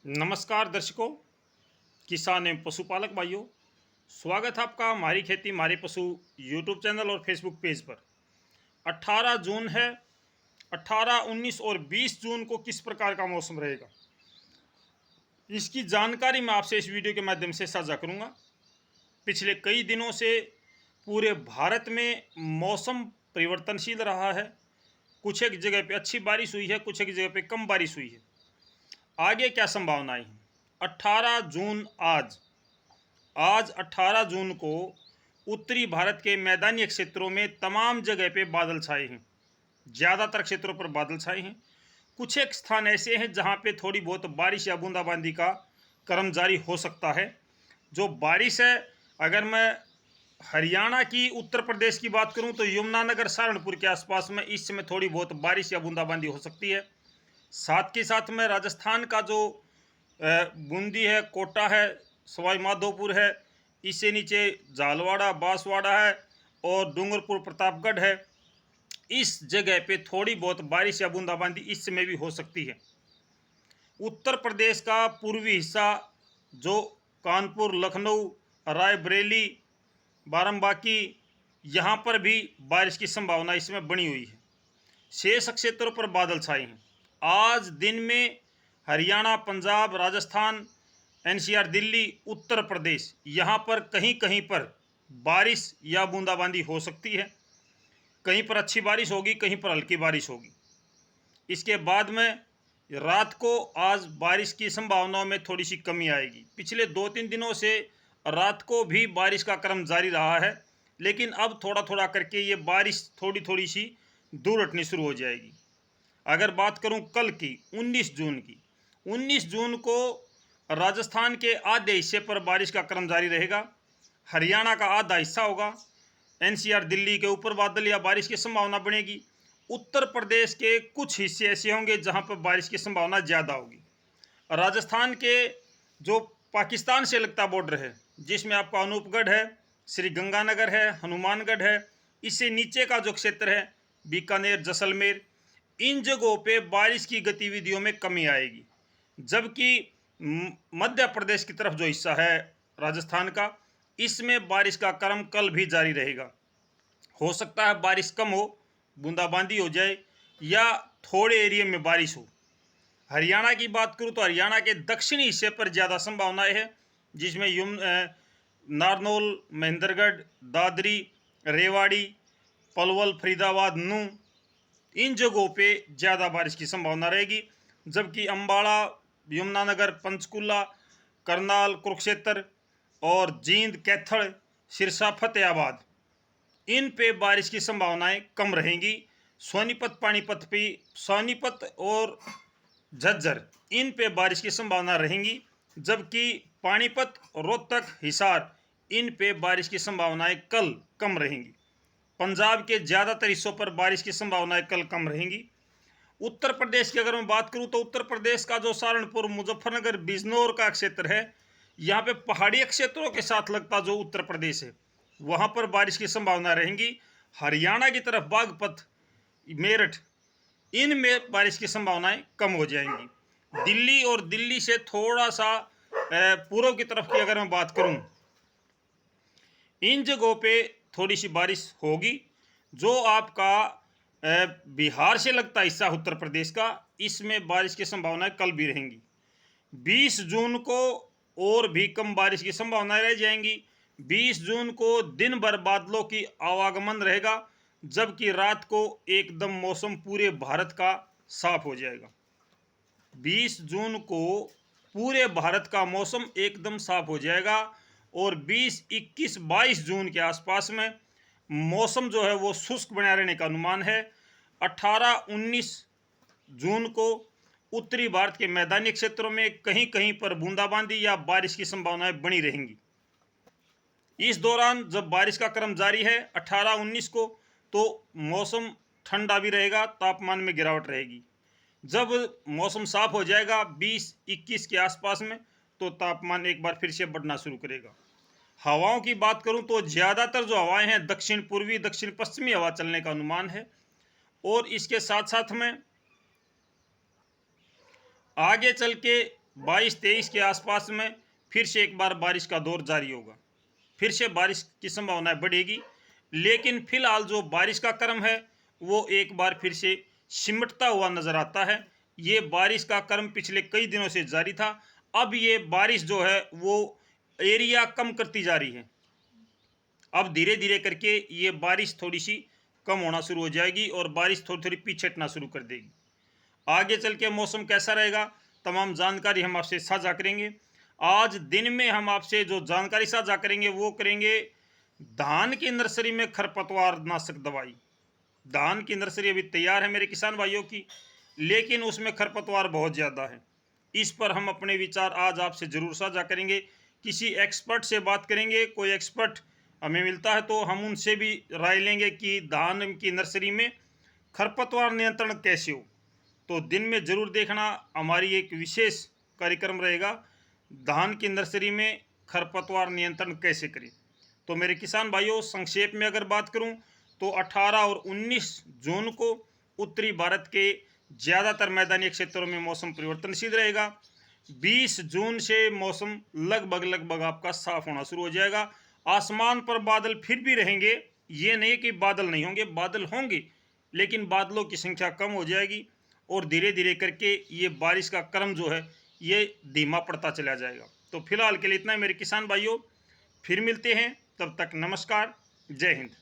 नमस्कार दर्शकों, किसान एवं पशुपालक भाइयों, स्वागत है आपका हमारी खेती हमारे पशु यूट्यूब चैनल और फेसबुक पेज पर। 18 जून है। 18, 19 और 20 जून को किस प्रकार का मौसम रहेगा, इसकी जानकारी मैं आपसे इस वीडियो के माध्यम से साझा करूंगा। पिछले कई दिनों से पूरे भारत में मौसम परिवर्तनशील रहा है। कुछ एक जगह पे अच्छी बारिश हुई है, कुछ एक जगह पे कम बारिश हुई है। आगे क्या संभावनाएं हैं? 18 जून आज आज 18 जून को उत्तरी भारत के मैदानी क्षेत्रों में तमाम जगह पे बादल छाए हैं। ज़्यादातर क्षेत्रों पर बादल छाए हैं। कुछ एक स्थान ऐसे हैं जहां पे थोड़ी बहुत बारिश या बूंदाबांदी का क्रम जारी हो सकता है। जो बारिश है, अगर मैं हरियाणा की, उत्तर प्रदेश की बात करूं तो यमुनानगर, सहारनपुर के आसपास में इस समय थोड़ी बहुत बारिश या बूंदाबांदी हो सकती है। साथ के साथ में राजस्थान का जो बूंदी है, कोटा है, सवाई माधोपुर है, इससे नीचे झालवाड़ा, बांसवाड़ा है और डूंगरपुर, प्रतापगढ़ है। इस जगह पे थोड़ी बहुत बारिश या बूंदाबांदी इस समय भी हो सकती है। उत्तर प्रदेश का पूर्वी हिस्सा जो कानपुर, लखनऊ, रायबरेली, बाराबंकी, यहाँ पर भी बारिश की संभावना इसमें बनी हुई है। शेष क्षेत्रों पर बादल छाए हैं। आज दिन में हरियाणा, पंजाब, राजस्थान, एनसीआर, दिल्ली, उत्तर प्रदेश, यहाँ पर कहीं कहीं पर बारिश या बूंदाबांदी हो सकती है। कहीं पर अच्छी बारिश होगी, कहीं पर हल्की बारिश होगी। इसके बाद में रात को आज बारिश की संभावनाओं में थोड़ी सी कमी आएगी। पिछले 2-3 दिनों से रात को भी बारिश का क्रम जारी रहा है, लेकिन अब थोड़ा थोड़ा करके ये बारिश थोड़ी थोड़ी सी दूर हटनी शुरू हो जाएगी। अगर बात करूं कल की, 19 जून की, 19 जून को राजस्थान के आधे हिस्से पर बारिश का क्रम जारी रहेगा। हरियाणा का आधा हिस्सा होगा। एनसीआर, दिल्ली के ऊपर बादल या बारिश की संभावना बनेगी। उत्तर प्रदेश के कुछ हिस्से ऐसे होंगे जहां पर बारिश की संभावना ज़्यादा होगी। राजस्थान के जो पाकिस्तान से लगता बॉर्डर है, जिसमें आपका अनूपगढ़ है, श्री गंगानगर है, हनुमानगढ़ है, इससे नीचे का जो क्षेत्र है, बीकानेर, जैसलमेर, इन जगहों पे बारिश की गतिविधियों में कमी आएगी। जबकि मध्य प्रदेश की तरफ जो हिस्सा है राजस्थान का, इसमें बारिश का क्रम कल भी जारी रहेगा। हो सकता है बारिश कम हो, बूंदाबांदी हो जाए या थोड़े एरिया में बारिश हो। हरियाणा की बात करूं तो हरियाणा के दक्षिणी हिस्से पर ज़्यादा संभावनाएं है, जिसमें नारनौल, महेंद्रगढ़, दादरी, रेवाड़ी, पलवल, फरीदाबाद, नूंह, इन जगहों पे ज़्यादा बारिश की संभावना रहेगी। जबकि अम्बाड़ा, यमुनानगर, पंचकुला, करनाल, कुरुक्षेत्र और जींद, कैथल, सिरसा, फतेहाबाद, इन पे बारिश की संभावनाएं कम रहेंगी। सोनीपत, पानीपत पे, सोनीपत और झज्जर, इन पे बारिश की संभावना रहेंगी। जबकि पानीपत, रोहतक, हिसार, इन पे बारिश की संभावनाएं कल कम रहेंगी। पंजाब के ज़्यादातर हिस्सों पर बारिश की संभावनाएं कल कम रहेंगी। उत्तर प्रदेश की अगर मैं बात करूं तो उत्तर प्रदेश का जो सहारनपुर, मुजफ्फरनगर, बिजनौर का क्षेत्र है, यहाँ पे पहाड़ी क्षेत्रों के साथ लगता जो उत्तर प्रदेश है, वहाँ पर बारिश की संभावना रहेंगी। हरियाणा की तरफ बागपत, मेरठ, इनमें बारिश की संभावनाएं कम हो जाएंगी। दिल्ली और दिल्ली से थोड़ा सा पूर्व की तरफ की अगर मैं बात करूं, इन जगहों पे थोड़ी सी बारिश होगी। जो आपका बिहार से लगता हिस्सा उत्तर प्रदेश का, इसमें बारिश की संभावनाएं कल भी रहेंगी। 20 जून को और भी कम बारिश की संभावनाएं रह जाएंगी। 20 जून को दिन भर बादलों की आवागमन रहेगा, जबकि रात को एकदम मौसम पूरे भारत का साफ हो जाएगा। 20 जून को पूरे भारत का मौसम एकदम साफ हो जाएगा और 20, 21, 22 जून के आसपास में मौसम जो है वो शुष्क बना रहने का अनुमान है। 18, 19 जून को उत्तरी भारत के मैदानी क्षेत्रों में कहीं कहीं पर बूंदाबांदी या बारिश की संभावनाएं बनी रहेंगी। इस दौरान जब बारिश का क्रम जारी है 18, 19 को, तो मौसम ठंडा भी रहेगा, तापमान में गिरावट रहेगी। जब मौसम साफ हो जाएगा 20, 21 के आसपास में, तो तापमान एक बार फिर से बढ़ना शुरू करेगा। हवाओं की बात करूं तो ज़्यादातर जो हवाएं हैं दक्षिण पूर्वी, दक्षिण पश्चिमी हवा चलने का अनुमान है। और इसके साथ साथ में आगे चल के 22-23 के आसपास में फिर से एक बार बारिश का दौर जारी होगा, फिर से बारिश की संभावना बढ़ेगी। लेकिन फिलहाल जो बारिश का क्रम है वो एक बार फिर से सिमटता हुआ नजर आता है। ये बारिश का क्रम पिछले कई दिनों से जारी था, अब ये बारिश जो है वो एरिया कम करती जा रही है। अब धीरे धीरे करके ये बारिश थोड़ी सी कम होना शुरू हो जाएगी और बारिश थोड़ी थोड़ी पीछे हटना शुरू कर देगी। आगे चल के मौसम कैसा रहेगा, तमाम जानकारी हम आपसे साझा करेंगे। आज दिन में हम आपसे जो जानकारी साझा करेंगे वो करेंगे धान की नर्सरी में खरपतवार नाशक दवाई। धान की नर्सरी अभी तैयार है मेरे किसान भाइयों की, लेकिन उसमें खरपतवार बहुत ज़्यादा है। इस पर हम अपने विचार आज आपसे ज़रूर साझा करेंगे। किसी एक्सपर्ट से बात करेंगे, कोई एक्सपर्ट हमें मिलता है तो हम उनसे भी राय लेंगे कि धान की नर्सरी में खरपतवार नियंत्रण कैसे हो। तो दिन में ज़रूर देखना, हमारी एक विशेष कार्यक्रम रहेगा, धान की नर्सरी में खरपतवार नियंत्रण कैसे करें। तो मेरे किसान भाइयों, संक्षेप में अगर बात करूं तो 18 और 19 जून को उत्तरी भारत के ज़्यादातर मैदानी क्षेत्रों में मौसम परिवर्तनशील रहेगा। 20 जून से मौसम लगभग आपका साफ होना शुरू हो जाएगा। आसमान पर बादल फिर भी रहेंगे, ये नहीं कि बादल नहीं होंगे, बादल होंगे, लेकिन बादलों की संख्या कम हो जाएगी और धीरे धीरे करके ये बारिश का क्रम जो है ये धीमा पड़ता चला जाएगा। तो फिलहाल के लिए इतना ही मेरे किसान भाइयों, फिर मिलते हैं, तब तक नमस्कार, जय हिंद।